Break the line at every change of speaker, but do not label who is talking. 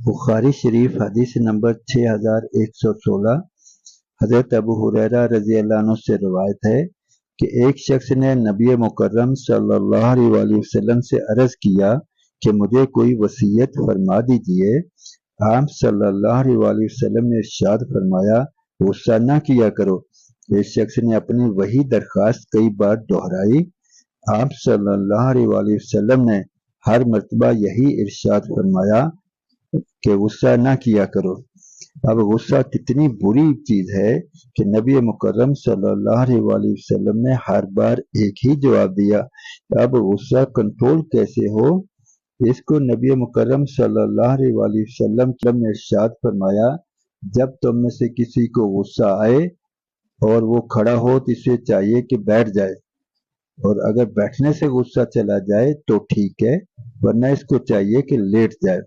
बुखारी शरीफ हदीस नंबर 6116। हजरत अबू हुरैरा रजी अल्लाह अन्हु से रवायत है कि एक शख्स ने नबी मुकर्रम सल्लल्लाहु अलैहि वसल्लम से अर्ज किया कि मुझे कोई वसीयत फरमा दीजिए। आप सल्लल्लाहु अलैहि वसल्लम ने इरशाद फरमाया, गुस्सा न किया करो। इस शख्स ने अपनी वही दरखास्त कई बार दोहराई। आप सल्लल्लाहु अलैहि वसल्लम ने हर मर्तबा यही इरशाद फरमाया कि गुस्सा न किया करो। अब गुस्सा कितनी बुरी चीज है कि नबी मुकर्रम सल्लल्लाहु अलैहि वसल्लम ने हर बार एक ही जवाब दिया। अब गुस्सा कंट्रोल कैसे हो? इसको नबी मुकर्रम सल्लल्लाहु अलैहि वसल्लम ने इरशाद फरमाया, जब तुम में से किसी को गुस्सा आए और वो खड़ा हो तो इसे चाहिए कि बैठ जाए, और अगर बैठने से गुस्सा चला जाए तो ठीक है, वरना इसको चाहिए कि लेट जाए।